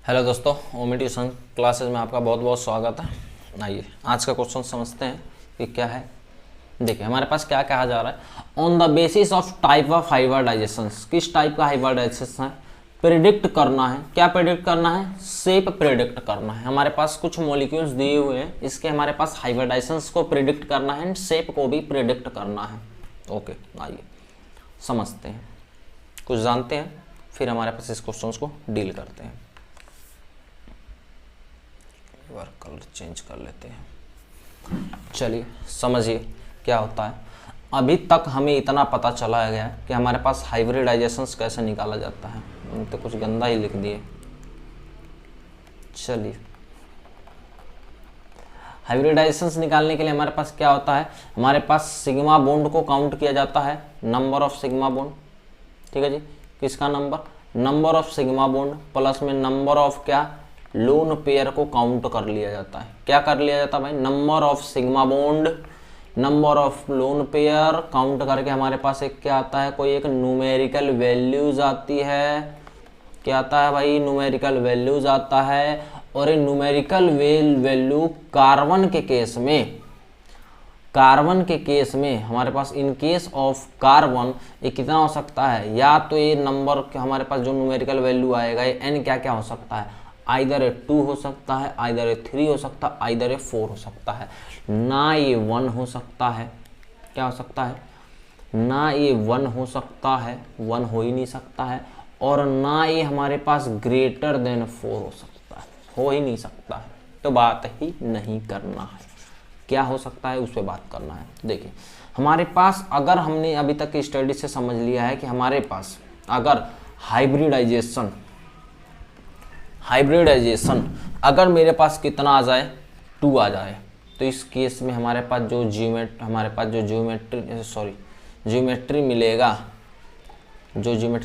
Hello दोस्तों, ओमी tuition classes में आपका बहुत बहुत स्वागत है। आइए आज का क्वेश्चन समझते हैं कि क्या है। देखिए हमारे पास क्या कहा जा रहा है, on the basis of type of hybridization. किस टाइप का हाइब्रिडाइजेशन है, प्रिडिक्ट करना है। क्या प्रिडिक्ट करना है? शेप प्रिडिक्ट करना है। हमारे पास कुछ मॉलिक्यूल्स दिए हुए हैं, इसके हमारे पास हाइब्रिडाइजेशंस को प्रिडिक्ट करना है एंड शेप को भी प्रिडिक्ट करना है। ओके आइए समझते हैं, कुछ जानते हैं, फिर हमारे पास इस क्वेश्चन को डील करते हैं। एक बार कलर चेंज कर लेते हैं। चलिए समझिए क्या होता है। अभी तक हमें इतना पता चला गया कि हमारे पास हाइब्रिडाइजेशंस कैसे निकाला जाता है। तो कुछ गंदा ही लिख दिए। चलिए हाइब्रिडाइजेशंस निकालने के लिए हमारे पास क्या होता है, हमारे पास सिग्मा बॉन्ड को काउंट किया जाता है, नंबर ऑफ सिग्मा बॉन्ड। ठीक है जी, किसका number of sigma bond plus में नंबर ऑफ क्या, लोन पेयर को काउंट कर लिया जाता है। क्या कर लिया जाता है भाई? Number of sigma bond, number of lone pair count करके हमारे पास एक क्या आता है, कोई एक न्यूमेरिकल वैल्यूज आती है। क्या आता है भाई? न्यूमेरिकल वैल्यूज आता है। और ये न्यूमेरिकल वैल्यू कार्बन के केस में हमारे पास इन केस ऑफ कार्बन ये कितना हो सकता है, या तो ये नंबर हमारे पास जो न्यूमेरिकल वैल्यू आएगा ये n क्या हो सकता है, आइदर ए 2 हो सकता है, आइदर ए 3 हो सकता है, आइदर ए 4 हो सकता है। ना ये 1 हो सकता है, क्या हो सकता है, ना ये 1 हो सकता है, 1 हो ही नहीं सकता है, और ना ये हमारे पास ग्रेटर देन 4 हो सकता है, हो ही नहीं सकता है। तो बात ही नहीं करना है, क्या हो सकता है उस पर बात करना है। देखिए हमारे पास अगर हमने अभी तक की स्टडी से समझ लिया है कि हमारे पास अगर हाइब्रिडाइजेशन अगर मेरे पास कितना आ जाए, 2 आ जाए, तो इस केस में हमारे पास जो ज्योमेट्री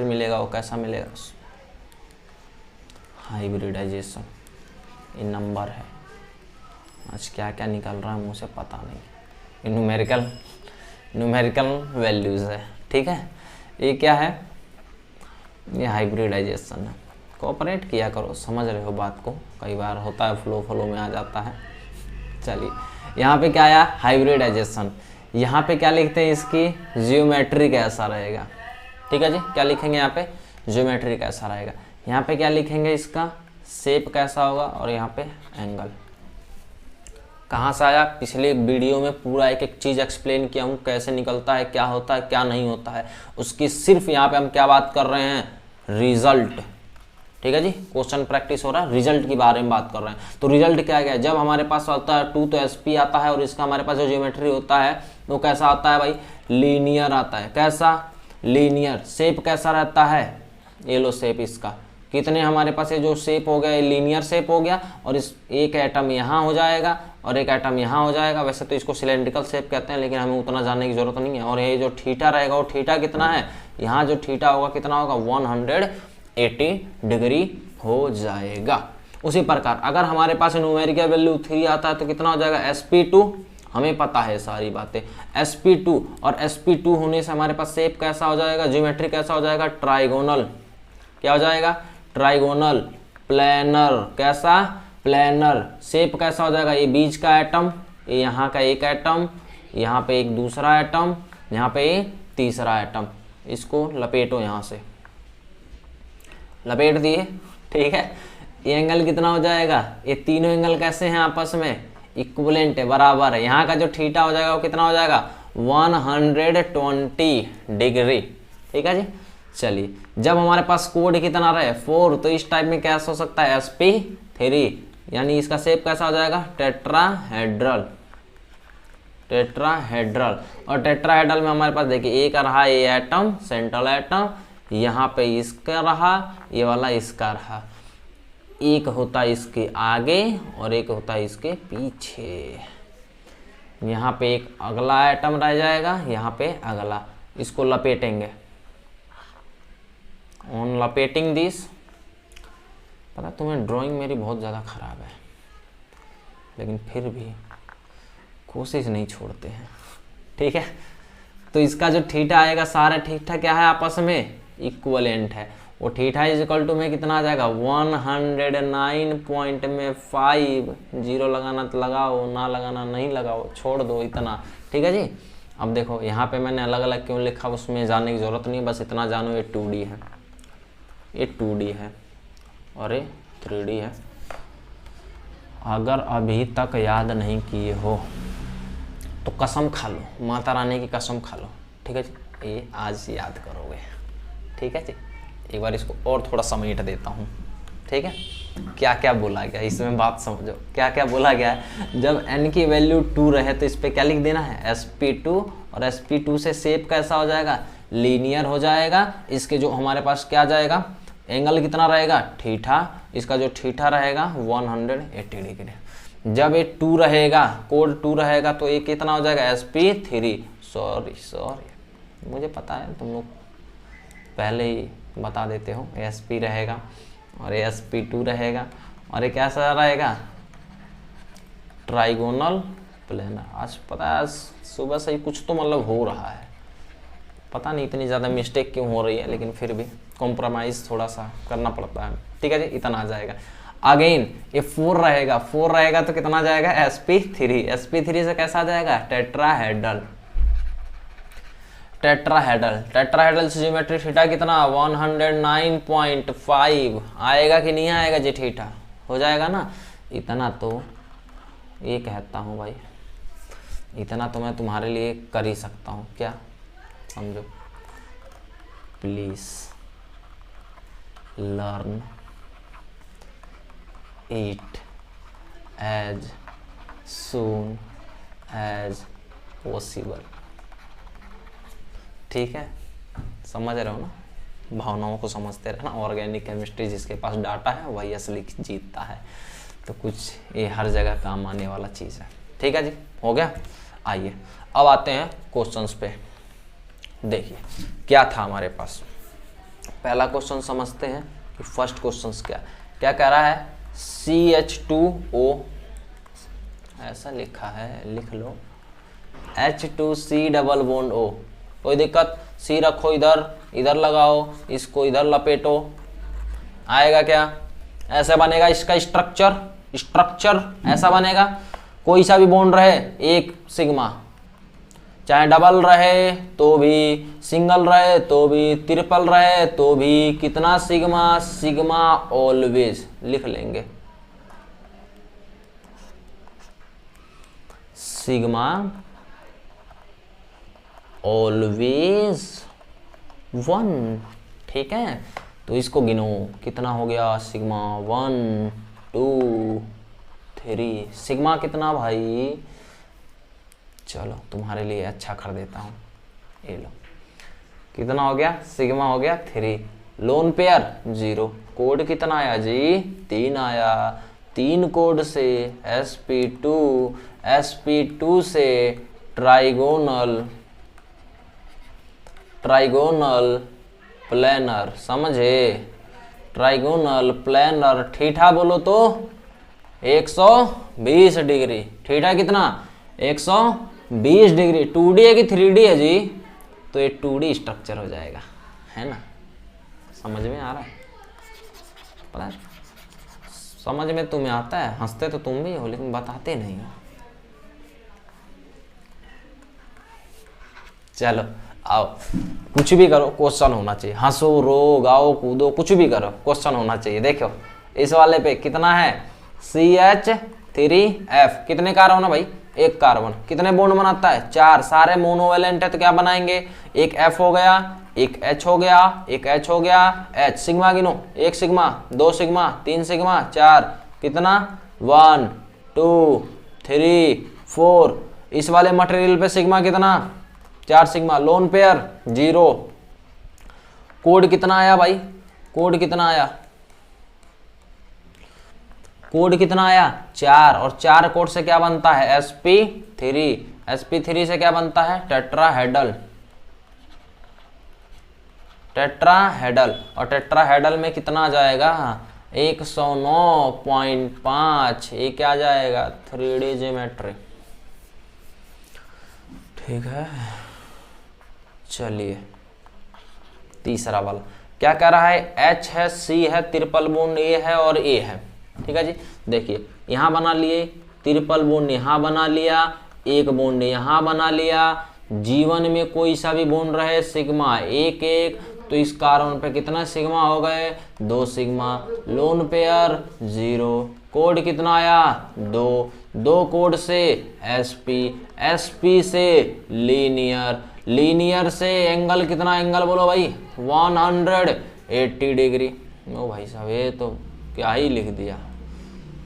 मिलेगा वो कैसा मिलेगा, हाइब्रिडाइजेशन। ये नंबर है, आज क्या क्या निकल रहा है मुझे पता नहीं, न्यूमेरिकल वैल्यूज है। ठीक है, ये क्या है, ये हाइब्रिडाइजेशन है। कोऑपरेट किया करो, समझ रहे हो बात को, कई बार होता है फ्लो में आ जाता है। चलिए यहाँ पे क्या आया, हाइब्रिडाइजेशन। यहाँ पे क्या लिखते हैं, इसकी ज्योमेट्री कैसा रहेगा। ठीक है जी, क्या लिखेंगे यहाँ पे, ज्योमेट्री कैसा रहेगा। यहाँ पे क्या लिखेंगे, इसका शेप कैसा होगा, और यहाँ पे एंगल। कहाँ से आया, पिछले वीडियो में पूरा एक एक चीज़ एक्सप्लेन किया हूँ, कैसे निकलता है, क्या होता है, क्या नहीं होता है। उसकी सिर्फ यहाँ पे हम क्या बात कर रहे हैं, रिजल्ट। ठीक है जी, क्वेश्चन प्रैक्टिस हो रहा है, रिजल्ट के बारे में बात कर रहे हैं। तो रिजल्ट क्या है, जब हमारे पास होता है 2 तो SP आता है, और इसका हमारे पास जो ज्योमेट्री होता है वो कैसा आता है भाई, लीनियर आता है। कैसा, लीनियर। शेप कैसा रहता है, ये लो शेप इसका, कितने हमारे पास ये जो शेप हो गया, ये लीनियर शेप हो गया, और इस एक एटम यहाँ हो जाएगा और एक एटम यहाँ हो जाएगा। वैसे तो इसको सिलेंड्रिकल शेप कहते हैं, लेकिन हमें उतना जानने की जरूरत नहीं है। और ये जो थीटा रहेगा वो थीटा कितना है, यहाँ जो थीटा होगा कितना होगा, 180 डिग्री हो जाएगा। उसी प्रकार अगर हमारे पास न्यूमेरिकल वैल्यू 3 आता है तो कितना हो जाएगा, sp2। हमें पता है सारी बातें, sp2। और sp2 होने से हमारे पास शेप कैसा हो जाएगा, ज्योमेट्री कैसा हो जाएगा, ट्राइगोनल। क्या हो जाएगा, ट्राइगोनल। प्लेनर, कैसा, प्लेनर। शेप कैसा हो जाएगा, ये बीच का एटम, ये यहाँ का एक एटम, यहाँ पे एक दूसरा एटम, यहाँ पे तीसरा एटम। इसको लपेटो, यहाँ से लपेट दिए। ठीक है, ये एंगल कितना हो जाएगा, ये तीनों एंगल कैसे हैं आपस में, इक्विवेलेंट है, बराबर है। यहाँ का जो थीटा हो जाएगा वो कितना हो जाएगा, 120 डिग्री। ठीक है जी। चलिए जब हमारे पास कोड कितना रहे, 4, तो इस टाइप में कैसा हो सकता है, sp3, यानी इसका शेप कैसा हो जाएगा, टेट्राहेड्रल। और टेट्राहेड्रल में हमारे पास देखिए एक रहा ये एटम, सेंट्रल एटम, यहाँ पे इसका रहा, ये वाला इसका रहा, एक होता है इसके आगे और एक होता है इसके पीछे। यहाँ पे एक अगला एटम रह जाएगा, यहाँ पे अगला, इसको लपेटेंगे। ऑन लपेटिंग दिस, पता तुम्हें ड्राइंग मेरी बहुत ज़्यादा ख़राब है, लेकिन फिर भी कोशिश नहीं छोड़ते हैं। ठीक है, तो इसका जो थीटा आएगा, सारा थीटा क्या है आपस में, इक्विवेलेंट है। वो थीटा इज इक्वल टू में कितना आ जाएगा 109 पॉइंट में 5, जीरो लगाना तो लगाओ, ना लगाना नहीं लगाओ, छोड़ दो इतना। ठीक है जी। अब देखो यहाँ पे मैंने अलग अलग क्यों लिखा उसमें जाने की ज़रूरत नहीं, बस इतना जानो ये 2D है, ये 2D है और ये 3D है। अगर अभी तक याद नहीं किए हो तो कसम खा लो, माता रानी की कसम खा लो। ठीक है जी, ये आज याद करोगे। ठीक है जी, एक बार इसको और थोड़ा समेट देता हूँ। ठीक है, क्या क्या बोला गया इसमें बात समझो, क्या क्या बोला गया है। जब n की वैल्यू 2 रहे तो इस पर क्या लिख देना है sp2, और sp2 से शेप कैसा हो जाएगा, लीनियर हो जाएगा। इसके जो हमारे पास क्या जाएगा, एंगल कितना रहेगा, थीटा, इसका जो थीटा रहेगा 180 डिग्री। जब ये 2 रहेगा, कोड 2 रहेगा तो ये कितना हो जाएगा sp3, सॉरी मुझे पता है तुम लोग पहले ही बता देते हो, sp रहेगा और ये sp2 रहेगा और ये कैसा रहेगा, ट्राइगोनल प्लेनर। आज पता है, आज सुबह से ही कुछ तो मतलब हो रहा है, पता नहीं इतनी ज़्यादा मिस्टेक क्यों हो रही है, लेकिन फिर भी कॉम्प्रोमाइज़ थोड़ा सा करना पड़ता है। ठीक है जी, इतना आ जाएगा। अगेन ये 4 रहेगा, 4 रहेगा तो कितना जाएगा sp3, sp3 से कैसा आ जाएगा, टेट्राहेड्रल, टेट्राहेड्रल से ज्योमेट्री थीटा कितना 109.5 आएगा कि नहीं आएगा जी, थीटा हो जाएगा ना। इतना तो ये कहता हूँ भाई, इतना तो मैं तुम्हारे लिए कर ही सकता हूँ, क्या समझो। Please learn it as soon as possible. ठीक है, समझ रहे हो ना, भावनाओं को समझते रहना। ऑर्गेनिक केमिस्ट्री जिसके पास डाटा है वही असली जीतता है, तो कुछ ये हर जगह काम आने वाला चीज़ है। ठीक है जी, हो गया। आइए अब आते हैं क्वेश्चंस पे। देखिए क्या था हमारे पास, पहला क्वेश्चन समझते हैं कि फर्स्ट क्वेश्चन क्या कह रहा है। CH2O ऐसा लिखा है, लिख लो, H2C डबल बॉन्ड O, कोई दिक्कत, C रखो इधर, इधर लगाओ, इसको इधर लपेटो, आएगा क्या, ऐसे बनेगा इसका स्ट्रक्चर ऐसा बनेगा। कोई सा भी बॉन्ड रहे एक सिग्मा, चाहे डबल रहे तो भी, सिंगल रहे तो भी, ट्रिपल रहे तो भी, कितना सिग्मा, सिग्मा ऑलवेज लिख लेंगे, सिग्मा ऑलवेज 1। ठीक है, तो इसको गिनो, कितना हो गया, सिग्मा 1 2 3, सिग्मा कितना भाई, चलो तुम्हारे लिए अच्छा कर देता हूँ, ये लो, कितना हो गया, सिग्मा हो गया 3, लोन पेयर 0, कोड कितना आया जी, 3 आया, 3 कोड से sp2 से ट्राइगोनल प्लेनर, समझे, ट्राइगोनल प्लेनर, थीटा बोलो तो 120 डिग्री, थीटा कितना 120 डिग्री। 2D है कि 3D है जी, तो ये 2D स्ट्रक्चर हो जाएगा, है ना, समझ में आ रहा है, पता है, समझ में तुम्हें आता है, हंसते तो तुम भी हो लेकिन बताते नहीं हो। चलो आओ, कुछ भी करो क्वेश्चन होना चाहिए, हंसो रो गाओ कूदो कुछ भी करो क्वेश्चन होना चाहिए। देखो इस वाले पे कितना है, CH3F, कितने कार्बन है भाई, एक कार्बन, कितने बॉन्ड बनाता है 4, सारे मोनोवेलेंट है तो क्या बनाएंगे, एक F हो गया, एक H हो गया, एक H हो गया, H, सिग्मा गिनो, 1 सिग्मा 2 सिग्मा 3 सिग्मा 4, कितना 1 2 3 4, इस वाले मटेरियल पे सिग्मा कितना 4 सिग्मा, लोन पेयर 0, कोड कितना आया भाई, कोड कितना आया, कोड कितना आया 4, और 4 कोड से क्या बनता है sp3, sp3 से क्या बनता है टेट्राहेड्रल, और टेट्राहेड्रल में कितना आ जाएगा 109.5, ये क्या आ जाएगा 3D ज्योमेट्री। ठीक है, चलिए तीसरा वाला, क्या कह रहा है, H है, C है, ट्रिपल बॉन्ड A है और A है। ठीक है जी, देखिए यहाँ बना लिए, ट्रिपल बॉन्ड यहाँ बना लिया, एक बॉन्ड यहाँ बना लिया। G1 में कोई सा भी बॉन्ड रहे, सिग्मा 1 1, तो इस कार्बन पे कितना सिग्मा हो गए, 2 सिग्मा। लोन पेयर 0, कोड कितना आया, 2 कोड से sp से लीनियर, लीनियर से एंगल कितना, एंगल बोलो भाई 180 डिग्री। ओ भाई साहब ये तो क्या ही लिख दिया,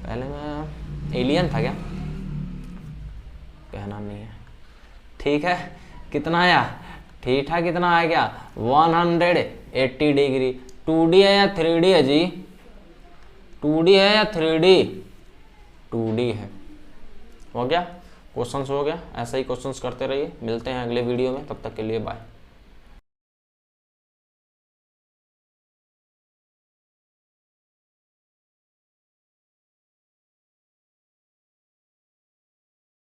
पहले मैं एलियन था क्या, कहना नहीं है। ठीक है, कितना आया, ठीक ठाक कितना आया क्या, 180 डिग्री। 2D है या 3D है जी, 2D है या 3D, 2D है। हो गया, क्वेश्चंस हो गया, ऐसा ही क्वेश्चंस करते रहिए। मिलते हैं अगले वीडियो में, तब तक के लिए बाय।